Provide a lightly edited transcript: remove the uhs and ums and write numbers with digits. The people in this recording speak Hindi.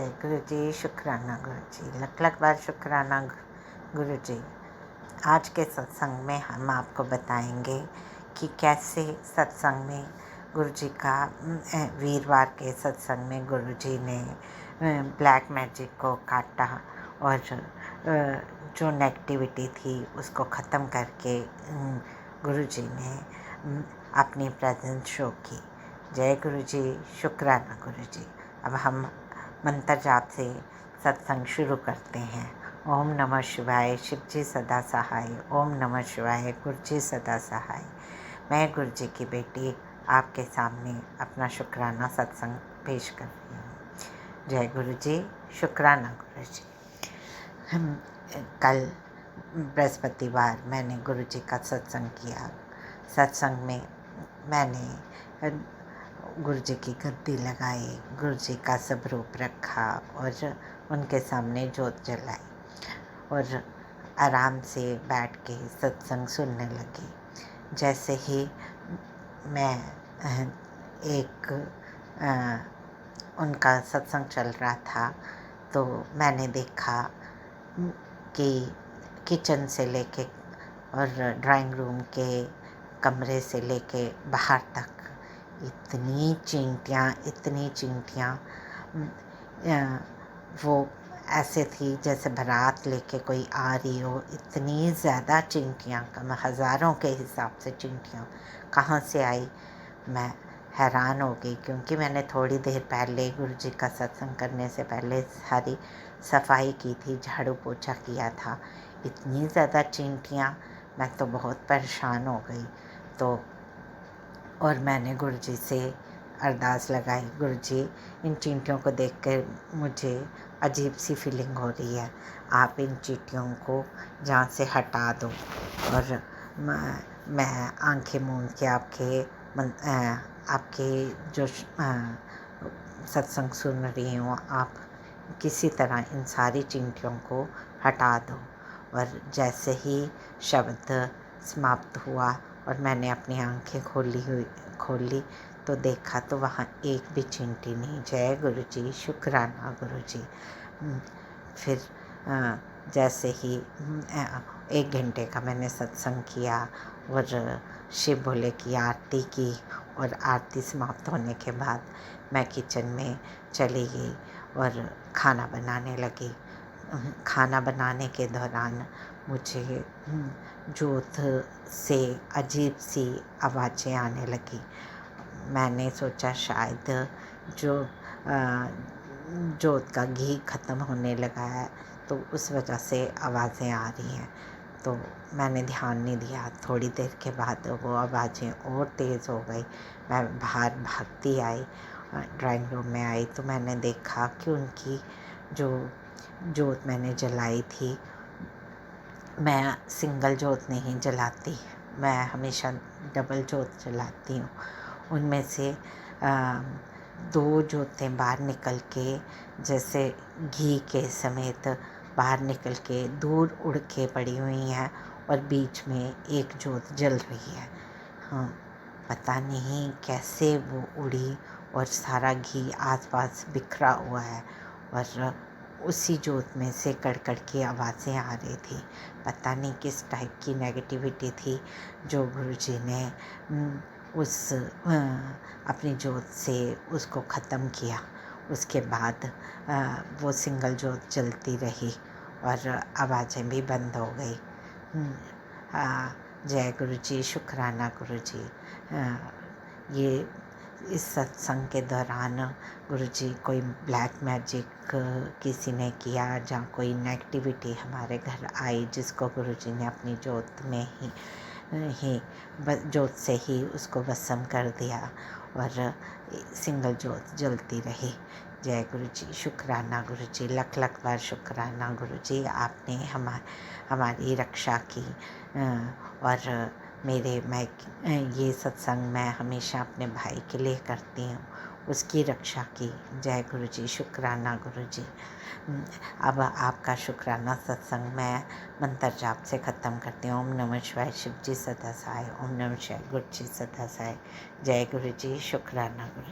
गुरु जी, शुक्राना गुरु जी, लख लख बार शुक्राना गुरु जी। आज के सत्संग में हम आपको बताएंगे कि कैसे सत्संग में गुरु जी का वीरवार के सत्संग में गुरु जी ने ब्लैक मैजिक को काटा और जो नेगेटिविटी थी उसको ख़त्म करके गुरु जी ने अपनी प्रेजेंस शो की। जय गुरु जी, शुक्राना गुरु जी। अब हम मंत्र जाप से सत्संग शुरू करते हैं। ओम नमः शिवाय, शिव जी सदा सहाय। ओम नमः शिवाय, गुरु जी सदा सहाय। मैं गुरु जी की बेटी आपके सामने अपना शुक्राना सत्संग पेश कर रही हूँ। जय गुरु जी, शुक्राना गुरु जी। हम कल बृहस्पतिवार मैंने गुरु जी का सत्संग किया। सत्संग में मैंने गुरु जी की गद्दी लगाई, गुरु जी का स्वरूप रखा और उनके सामने जोत जलाई और आराम से बैठ के सत्संग सुनने लगी। जैसे ही मैं एक उनका सत्संग चल रहा था तो मैंने देखा कि किचन से लेके और ड्राइंग रूम के कमरे से लेके बाहर तक इतनी चींटियाँ वो ऐसे थी जैसे बारात लेके कोई आ रही हो। इतनी ज़्यादा चींटियाँ, कम हज़ारों के हिसाब से चींटियाँ कहाँ से आई, मैं हैरान हो गई। क्योंकि मैंने थोड़ी देर पहले गुरु जी का सत्संग करने से पहले सारी सफाई की थी, झाड़ू पोछा किया था। इतनी ज़्यादा चींटियाँ, मैं तो बहुत परेशान हो गई। तो और मैंने गुरु जी से अरदास लगाई, गुरु जी इन चींटियों को देख कर मुझे अजीब सी फीलिंग हो रही है, आप इन चींटियों को जहाँ से हटा दो। और मैं आंखें मूंद के आपके जो सत्संग सुन रही हूँ, आप किसी तरह इन सारी चींटियों को हटा दो। और जैसे ही शब्द समाप्त हुआ और मैंने अपनी आंखें खोली तो देखा तो वहाँ एक भी चींटी नहीं। जय गुरु जी, शुक्राना गुरु जी। फिर जैसे ही 1 घंटे का मैंने सत्संग किया और शिव भोले की आरती की और आरती समाप्त होने के बाद मैं किचन में चली गई और खाना बनाने लगी। खाना बनाने के दौरान मुझे जोत से अजीब सी आवाज़ें आने लगी। मैंने सोचा शायद जोत का घी ख़त्म होने लगा है तो उस वजह से आवाज़ें आ रही हैं। तो मैंने ध्यान नहीं दिया। थोड़ी देर के बाद वो आवाज़ें और तेज़ हो गई। मैं बाहर भागती आई, ड्राइंग रूम में आई तो मैंने देखा कि उनकी जो जोत मैंने जलाई थी, मैं सिंगल जोत नहीं जलाती, मैं हमेशा डबल जोत जलाती हूँ। उनमें से 2 जोतें बाहर निकल के जैसे घी के समेत बाहर निकल के दूर उड़ के पड़ी हुई हैं और बीच में एक जोत जल रही है। हाँ, पता नहीं कैसे वो उड़ी और सारा घी आसपास बिखरा हुआ है और उसी जोत में से कड़कड़ की आवाज़ें आ रही थी। पता नहीं किस टाइप की नेगेटिविटी थी जो गुरु जी ने उस अपनी जोत से उसको ख़त्म किया। उसके बाद वो सिंगल जोत जलती रही और आवाज़ें भी बंद हो गई। जय गुरु जी, शुक्राना गुरु जी। ये इस सत्संग के दौरान गुरु जी कोई ब्लैक मैजिक किसी ने किया, जहाँ कोई नेगेटिविटी हमारे घर आई जिसको गुरु जी ने अपनी जोत में ही जोत से ही उसको भस्म कर दिया और सिंगल जोत जलती रही। जय गुरु जी, शुक्राना गुरु जी, लख लख बार शुक्राना गुरु जी। आपने हमारी रक्षा की और ये सत्संग मैं हमेशा अपने भाई के लिए करती हूँ, उसकी रक्षा की। जय गुरु जी, शुक्राना गुरु जी। अब आपका शुक्राना सत्संग मैं मंत्र जाप से ख़त्म करती हूँ। ओम नमः शिवाय, शिव जी सदा सहाय। ओम नमः शिवाय, गुरु जी सदा सहाय। जय गुरु जी, शुक्राना गुरु।